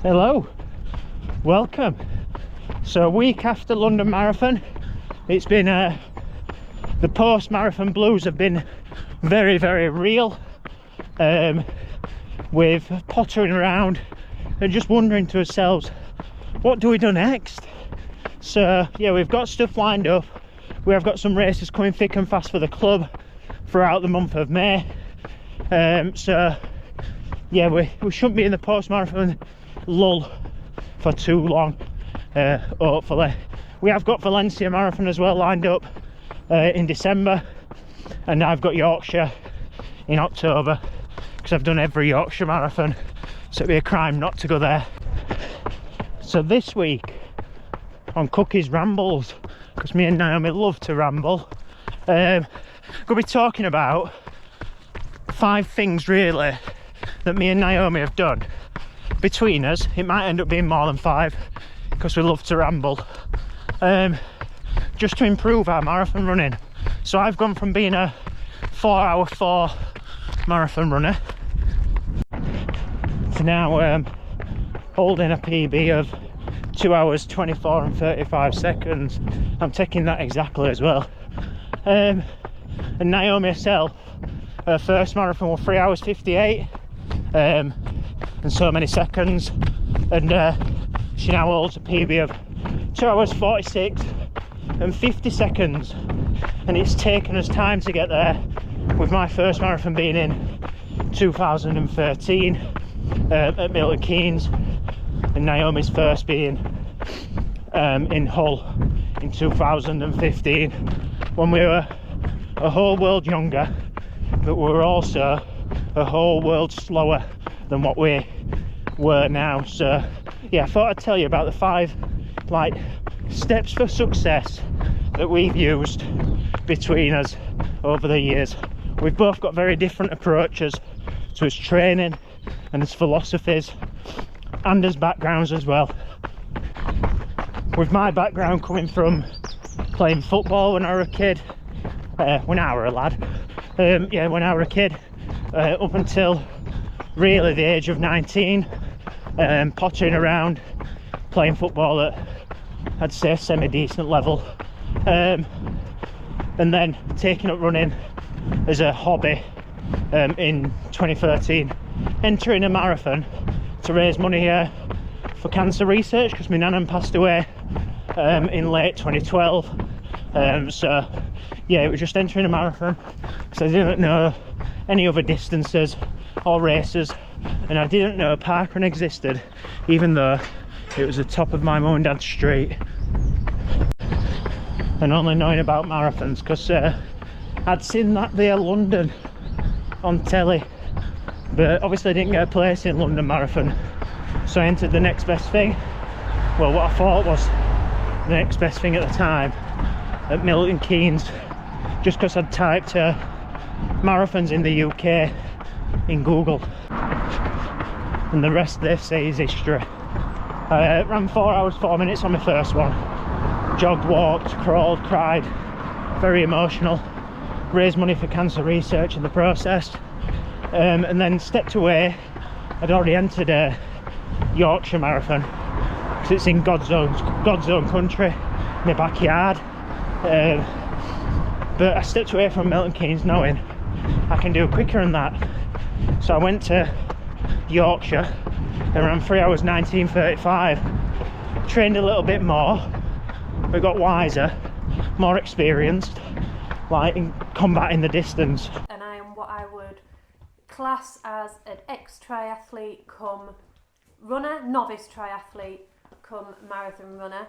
Hello, welcome. So a week after London Marathon, it's been the post-marathon blues have been very real, with pottering around and just wondering to ourselves, what do we do next? So yeah, we've got stuff lined up. We have got some races coming thick and fast for the club throughout the month of May. So yeah, we shouldn't be in the post-marathon lull for too long, hopefully. We have got Valencia Marathon as well lined up in December, and I've got Yorkshire in October because I've done every Yorkshire Marathon, so it'd be a crime not to go there. So this week on Cookie's Rambles, because me and Naomi love to ramble, going to be talking about 5 things really that me and Naomi have done between us. It might end up being more than 5 because we love to ramble, just to improve our marathon running. So I've gone from being a 4 hour 4 marathon runner to now holding a PB of 2 hours 24 and 35 seconds. I'm taking that exactly as well. And Naomi herself, her first marathon was 3 hours 58 and so many seconds, and she now holds a PB of 2 hours 46 and 50 seconds, and it's taken us time to get there, with my first marathon being in 2013 at Milton Keynes, and Naomi's first being in Hull in 2015, when we were a whole world younger, but we were also a whole world slower than what we were now. So yeah, I thought I'd tell you about the 5 steps for success that we've used between us over the years. We've both got very different approaches to his training and his philosophies and his backgrounds as well. With my background coming from playing football when I was a kid, when I was a lad, when I was a kid, up until really the age of 19, pottering around playing football at, I'd say, semi-decent level, and then taking up running as a hobby in 2013, entering a marathon to raise money for cancer research, because my nan passed away in late 2012. So yeah, it was just entering a marathon because I didn't know any other distances or races, and I didn't know Parkrun existed, even though it was the top of my mum and dad's street. And only knowing about marathons because I'd seen that there London on telly, but obviously I didn't get a place in London Marathon, so I entered the next best thing, well, what I thought was the next best thing at the time, at Milton Keynes, just because I'd typed marathons in the UK in Google, and the rest they say is history. I ran 4 hours 4 minutes on my first one, jogged, walked, crawled, cried, very emotional, raised money for cancer research in the process, and then stepped away. I'd already entered a Yorkshire Marathon because it's in God's own country, my backyard, but I stepped away from Milton Keynes knowing I can do quicker than that. So I went to Yorkshire and ran 3 hours 19:35, trained a little bit more, but got wiser, more experienced, in combating the distance. And I am what I would class as an ex-triathlete come runner, novice triathlete come marathon runner.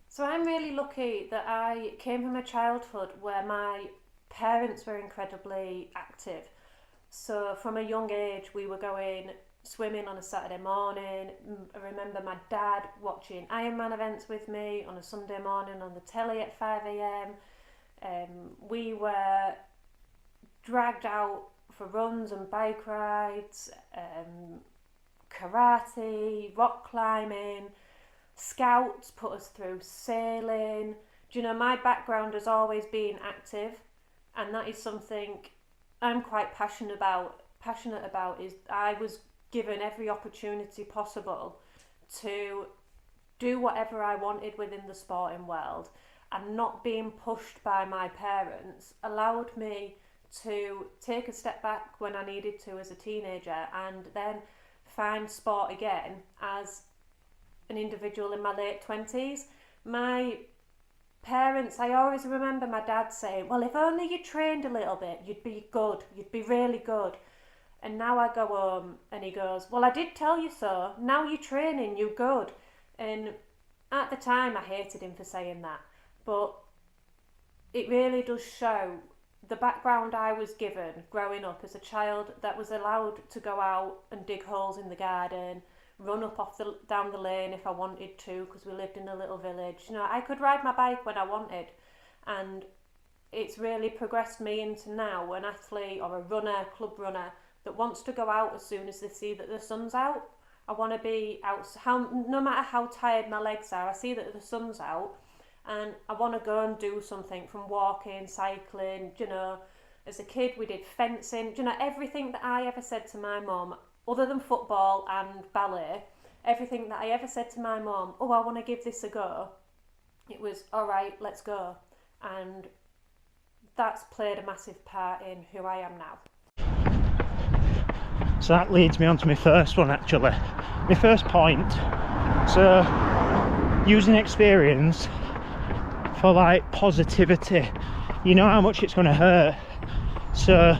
So I'm really lucky that I came from a childhood where my parents were incredibly active. So from a young age we were going swimming on a Saturday morning. I remember my dad watching Ironman events with me on a Sunday morning on the telly at 5 a.m. We were dragged out for runs and bike rides, karate, rock climbing, scouts put us through sailing. Do you know, my background has always been active, and that is something I'm quite passionate about. Is I was given every opportunity possible to do whatever I wanted within the sporting world, and not being pushed by my parents allowed me to take a step back when I needed to as a teenager, and then find sport again as an individual in my late 20s. My parents, I always remember my dad saying, well, if only you trained a little bit, you'd be good, you'd be really good. And now I go home and he goes, well, I did tell you so, now you're training, you're good. And at the time I hated him for saying that, but it really does show the background I was given growing up as a child that was allowed to go out and dig holes in the garden, run up down the lane if I wanted to, because we lived in a little village. You know, I could ride my bike when I wanted, and it's really progressed me into now an athlete or a runner, club runner, that wants to go out as soon as they see that the sun's out. I want to be out, no matter how tired my legs are, I see that the sun's out, and I want to go and do something, from walking, cycling. You know, as a kid we did fencing. You know, everything that I ever said to my mum, other than football and ballet, everything that I ever said to my mum, oh, I want to give this a go, it was, all right, let's go. And that's played a massive part in who I am now. So that leads me on to my first one, actually. My first point. So, using experience for like positivity. You know how much it's going to hurt. So,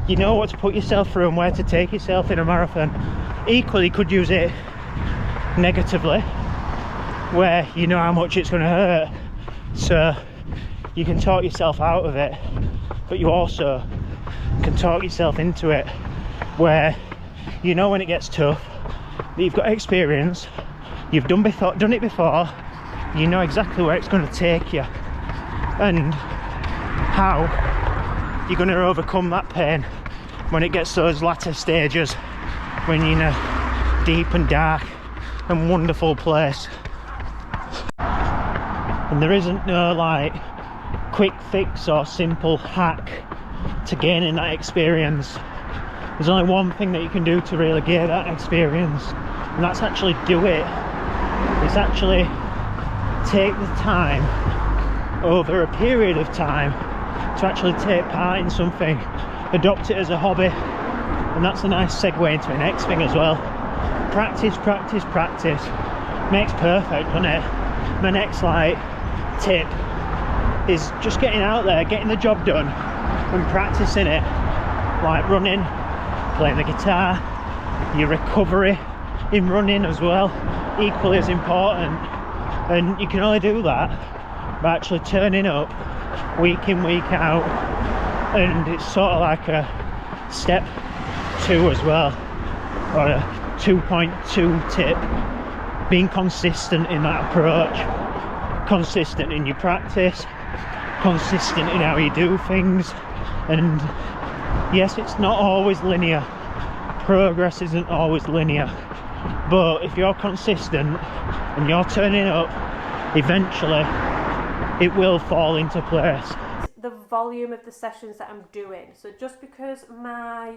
you know what to put yourself through and where to take yourself in a marathon. Equally, you could use it negatively, where you know how much it's going to hurt. So, you can talk yourself out of it, but you also can talk yourself into it, where you know when it gets tough, that you've got experience, you've done it before, you know exactly where it's going to take you and how you're going to overcome that pain when it gets to those latter stages, when you're in a deep and dark and wonderful place. And there isn't no like quick fix or simple hack to gaining that experience. There's only one thing that you can do to really gain that experience, and that's actually do it. It's actually take the time over a period of time to actually take part in something, adopt it as a hobby. And that's a nice segue into the next thing as well. Practice, practice, practice makes perfect, doesn't it? My next like tip is just getting out there, getting the job done and practicing it, like running, playing the guitar, your recovery in running as well, equally as important. And you can only do that by actually turning up week in, week out. And it's sort of like a step 2 as well, or a 2.2 tip, being consistent in that approach, consistent in your practice, consistent in how you do things. And yes, it's not always linear, progress isn't always linear, but if you're consistent and you're turning up, eventually it will fall into place. The volume of the sessions that I'm doing, so just because my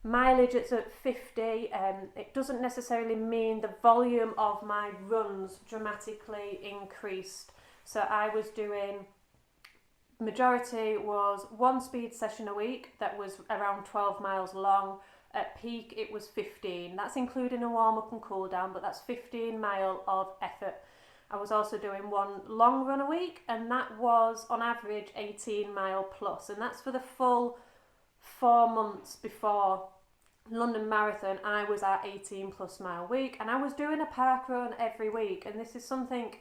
mileage is at 50, it doesn't necessarily mean the volume of my runs dramatically increased. So I was doing, majority was 1 speed session a week that was around 12 miles long. At peak it was 15. That's including a warm up and cool down, but that's 15 mile of effort. I was also doing 1 long run a week, and that was on average 18 mile plus, and that's for the full 4 months before London Marathon. I was at 18 plus mile week, and I was doing a parkrun every week. And this is something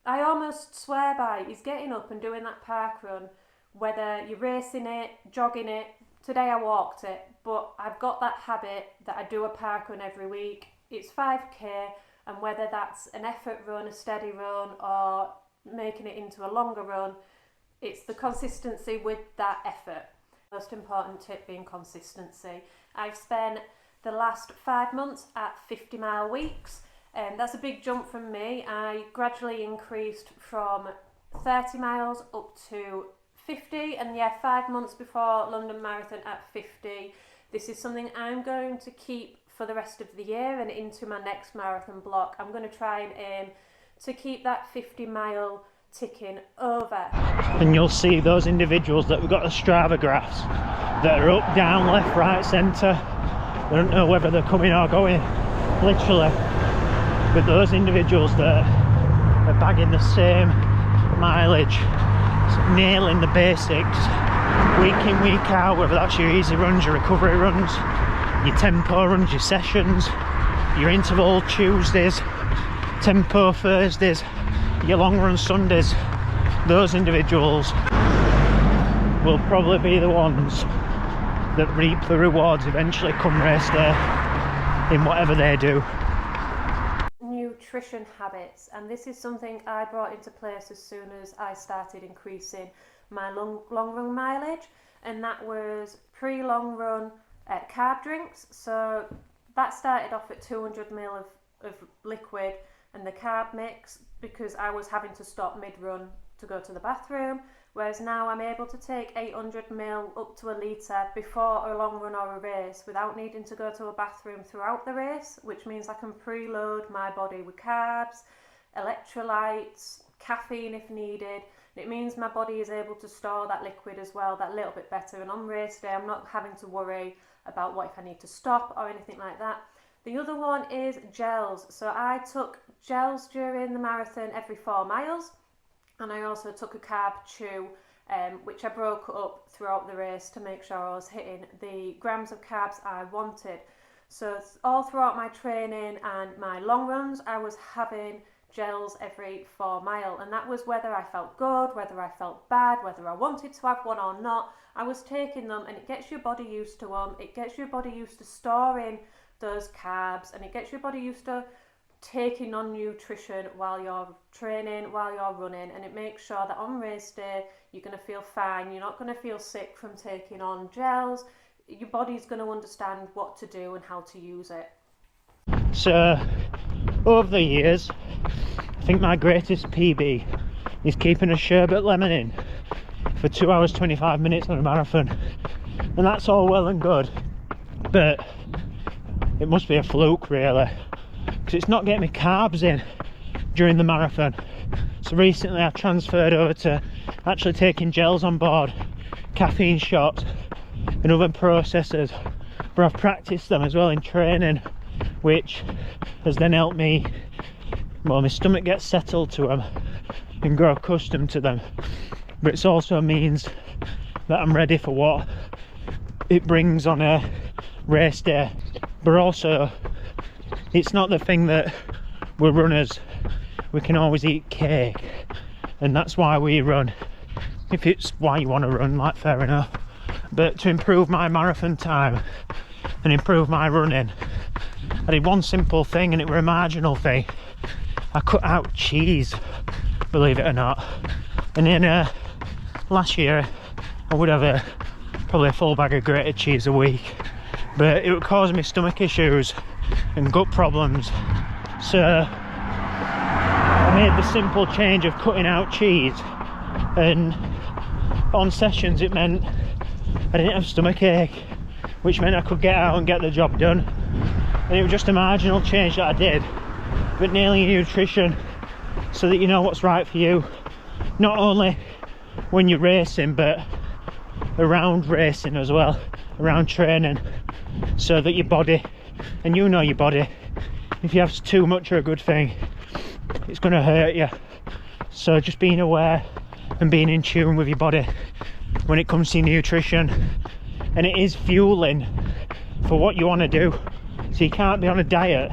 I almost swear by, is getting up and doing that parkrun, whether you're racing it, jogging it. Today I walked it, but I've got that habit that I do a parkrun every week. It's 5k, and whether that's an effort run, a steady run, or making it into a longer run, it's the consistency with that effort. Most important tip being consistency. I've spent the last 5 months at 50 mile weeks, and that's a big jump from me. I gradually increased from 30 miles up to 50, and yeah, 5 months before London Marathon at 50. This is something I'm going to keep for the rest of the year and into my next marathon block, I'm going to try and aim to keep that 50-mile ticking over. And you'll see those individuals that we've got the Strava graphs that are up, down, left, right, centre. I don't know whether they're coming or going, literally, but those individuals that are bagging the same mileage, nailing the basics week in, week out, whether that's your easy runs, your recovery runs, your tempo runs, your sessions, your interval Tuesdays, tempo Thursdays, your long run Sundays. Those individuals will probably be the ones that reap the rewards eventually come race day in whatever they do. Nutrition habits, and this is something I brought into place as soon as I started increasing my long run mileage, and that was pre-long run carb drinks. So that started off at 200 ml of liquid and the carb mix, because I was having to stop mid-run to go to the bathroom, whereas now I'm able to take 800 ml up to a litre before a long run or a race without needing to go to a bathroom throughout the race, which means I can preload my body with carbs, electrolytes, caffeine if needed. It means my body is able to store that liquid as well that little bit better, and on race day I'm not having to worry about what if I need to stop or anything like that. The other one is gels. So I took gels during the marathon every 4 miles, and I also took a carb chew, which I broke up throughout the race to make sure I was hitting the grams of carbs I wanted. So all throughout my training and my long runs, I was having gels every 4 mile, and that was whether I felt good, whether I felt bad, whether I wanted to have one or not. I was taking them, and it gets your body used to them. It gets your body used to storing those carbs, and it gets your body used to taking on nutrition while you're training, while you're running, and it makes sure that on race day you're going to feel fine. You're not going to feel sick from taking on gels. Your body's going to understand what to do and how to use it. So over the years, I think my greatest PB is keeping a sherbet lemon in for 2 hours 25 minutes on a marathon, and that's all well and good, but it must be a fluke really, because it's not getting me carbs in during the marathon. So recently I transferred over to actually taking gels on board, caffeine shots and other processors, but I've practiced them as well in training, which has then helped me, well, my stomach gets settled to them and grow accustomed to them, but it also means that I'm ready for what it brings on a race day. But also, it's not the thing that we're runners, we can always eat cake, and that's why we run. If it's why you want to run, like, fair enough, but to improve my marathon time and improve my running, I did one simple thing, and it were a marginal thing. I cut out cheese, believe it or not, and in last year I would have probably a full bag of grated cheese a week, but it would cause me stomach issues and gut problems. So I made the simple change of cutting out cheese, and on sessions it meant I didn't have stomach ache, which meant I could get out and get the job done. And it was just a marginal change that I did, but nailing your nutrition so that you know what's right for you, not only when you're racing but around racing as well, around training, so that your body, and you know your body, if you have too much of a good thing, it's going to hurt you. So just being aware and being in tune with your body when it comes to nutrition, and it is fueling for what you want to do. So you can't be on a diet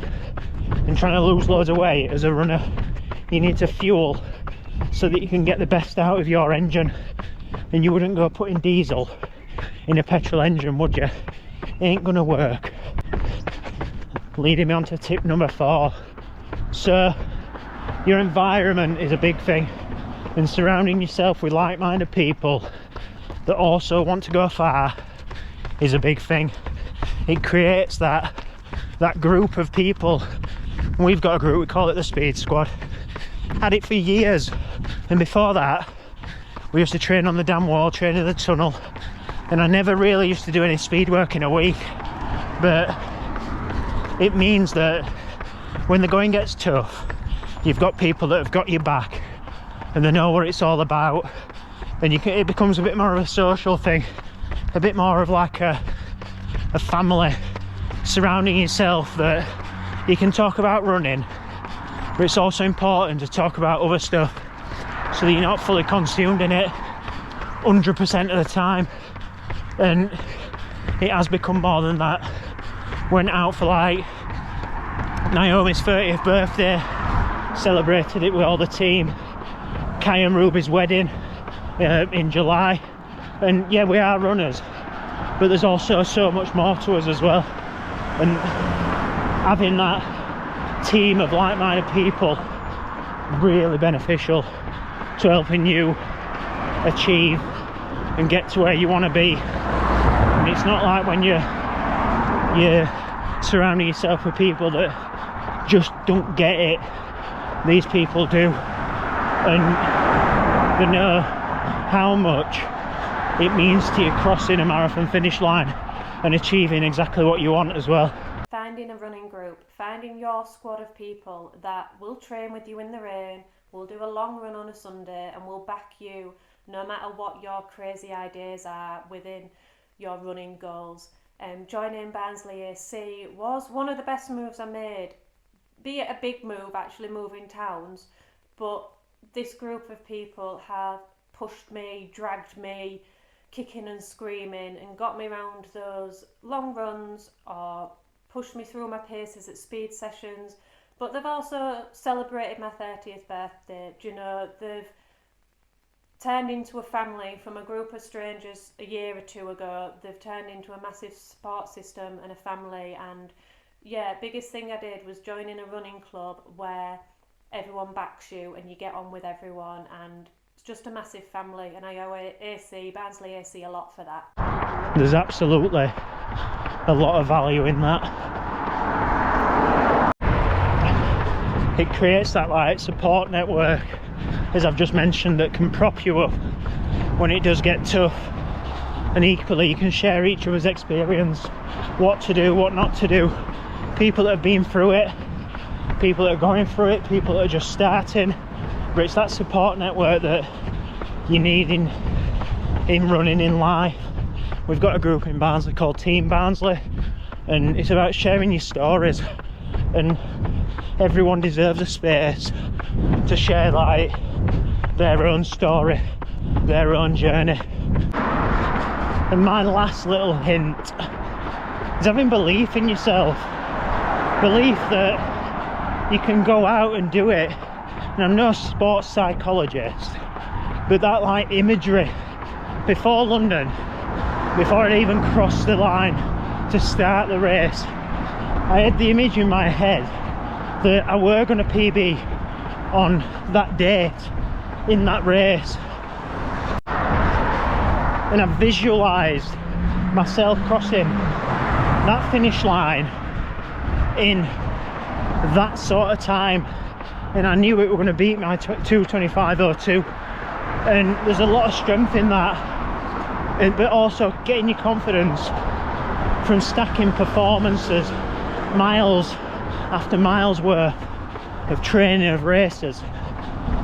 and trying to lose loads of weight as a runner. You need to fuel so that you can get the best out of your engine, and you wouldn't go putting diesel in a petrol engine, would you? It ain't gonna work. Leading me on to tip number 4. So your environment is a big thing, and surrounding yourself with like-minded people that also want to go far is a big thing. It creates that group of people. We've got a group, we call it the Speed Squad. Had it for years, and before that we used to train on the dam wall, train in the tunnel, and I never really used to do any speed work in a week, but it means that when the going gets tough, you've got people that have got your back and they know what it's all about, and it becomes a bit more of a social thing, a bit more of like a family surrounding yourself, that you can talk about running, but it's also important to talk about other stuff so that you're not fully consumed in it 100% of the time. And it has become more than that. Went out for like Naomi's 30th birthday, celebrated it with all the team, Kai and Ruby's wedding in July, and yeah, we are runners, but there's also so much more to us as well, and having that team of like-minded people really beneficial to helping you achieve and get to where you want to be. And it's not like when you're surrounding yourself with people that just don't get it. These people do, and they know how much it means to you crossing a marathon finish line and achieving exactly what you want as well. Finding a running group, finding your squad of people that will train with you in the rain, will do a long run on a Sunday, and will back you no matter what your crazy ideas are within your running goals. Joining Barnsley AC was one of the best moves I made, be it a big move, actually moving towns, but this group of people have pushed me, dragged me, kicking and screaming, and got me around those long runs or pushed me through my paces at speed sessions. But they've also celebrated my 30th birthday. Do you know, they've turned into a family from a group of strangers a year or two ago. They've turned into a massive support system and a family. And yeah, biggest thing I did was joining a running club where everyone backs you and you get on with everyone, and it's just a massive family, and I owe Barnsley AC a lot for that. There's absolutely a lot of value in that. It creates that like support network, as I've just mentioned, that can prop you up when it does get tough, and equally you can share each other's experience, what to do, what not to do, people that have been through it, people that are going through it, people that are just starting. But it's that support network that you need in running, in life. We've got a group in Barnsley called Team Barnsley, and it's about sharing your stories, and everyone deserves a space to share like their own story, their own journey. And my last little hint is having belief in yourself, belief that you can go out and do it. And I'm no sports psychologist, but that like imagery before London, before I even crossed the line to start the race, I had the image in my head that I were going to PB on that date in that race, and I visualised myself crossing that finish line in that sort of time, and I knew it were going to beat my 2:25:02, and there's a lot of strength in that, but also getting your confidence from stacking performances, miles after miles worth of training, of races,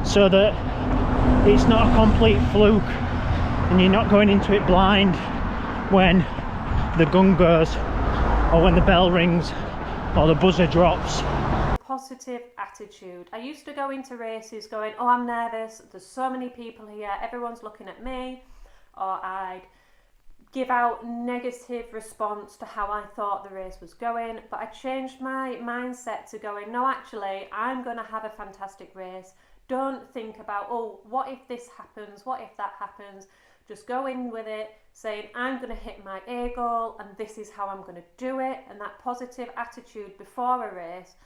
so that it's not a complete fluke and you're not going into it blind when the gun goes, or when the bell rings, or the buzzer drops. Positive attitude. I used to go into races going, oh, I'm nervous, there's so many people here, everyone's looking at me, or I'd give out negative response to how I thought the race was going. But I changed my mindset to going, no, actually, I'm going to have a fantastic race. Don't think about, oh, what if this happens, what if that happens. Just go in with it, saying, I'm going to hit my A goal and this is how I'm going to do it. And that positive attitude before a race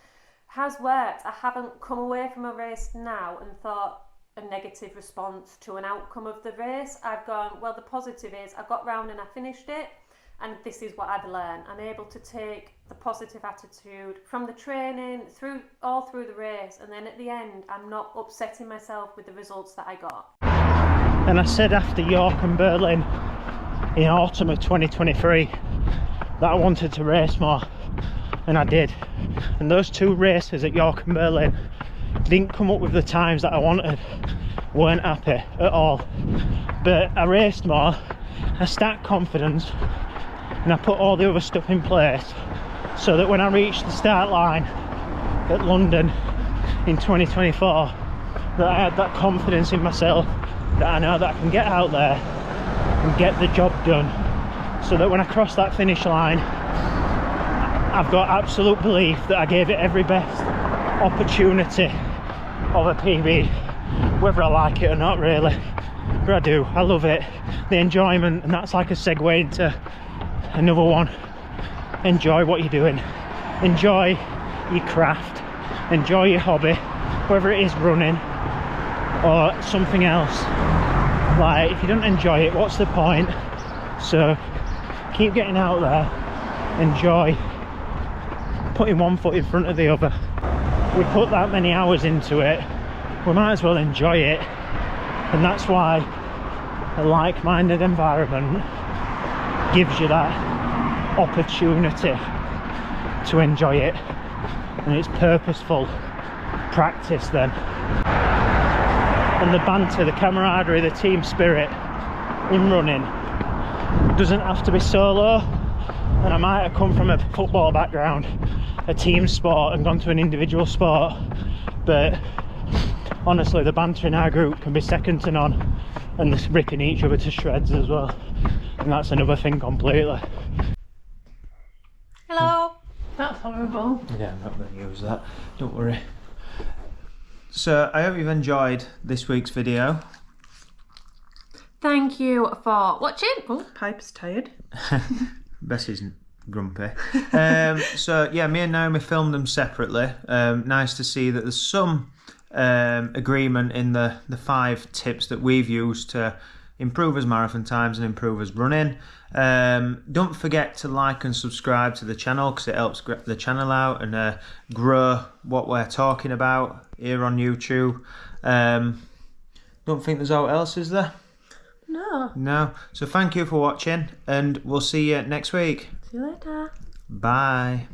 has worked. I haven't come away from a race now and thought a negative response to an outcome of the race. I've gone, well, the positive is I got round and I finished it, and this is what I've learned. I'm able to take the positive attitude from the training all through the race, and then at the end I'm not upsetting myself with the results that I got. And I said after York and Berlin in autumn of 2023 that I wanted to race more, and I did. And those 2 races at York and Berlin didn't come up with the times that I wanted, weren't happy at all. But I raced more, I stacked confidence, and I put all the other stuff in place so that when I reached the start line at London in 2024, that I had that confidence in myself, that I know that I can get out there and get the job done, so that when I cross that finish line, I've got absolute belief that I gave it every best opportunity of a PB, whether I like it or not really. But I do, I love it, the enjoyment, and that's like a segue into another one. Enjoy what you're doing, enjoy your craft, enjoy your hobby, whether it is running or something else. Like, if you don't enjoy it, what's the point? So keep getting out there, enjoy putting one foot in front of the other. We put that many hours into it, we might as well enjoy it. And that's why a like-minded environment gives you that opportunity to enjoy it, and it's purposeful practice then. And the banter, the camaraderie, the team spirit in running doesn't have to be solo. And I might have come from a football background, a team sport, and gone to an individual sport, but honestly the banter in our group can be second to none, and just ripping each other to shreds as well, and that's another thing completely. Hello. That's horrible. Yeah, I'm not going to use that, don't worry. So I hope you've enjoyed this week's video. Thank you for watching. Oh, Pipe's tired. Bessie's grumpy. So yeah, me and Naomi filmed them separately. Nice to see that there's some agreement in the 5 tips that we've used to improve us marathon times and improve us running. Don't forget to like and subscribe to the channel, because it helps get the channel out and grow what we're talking about here on YouTube. Don't think there's what else, is there? No. So thank you for watching, and we'll see you next week. See you later. Bye.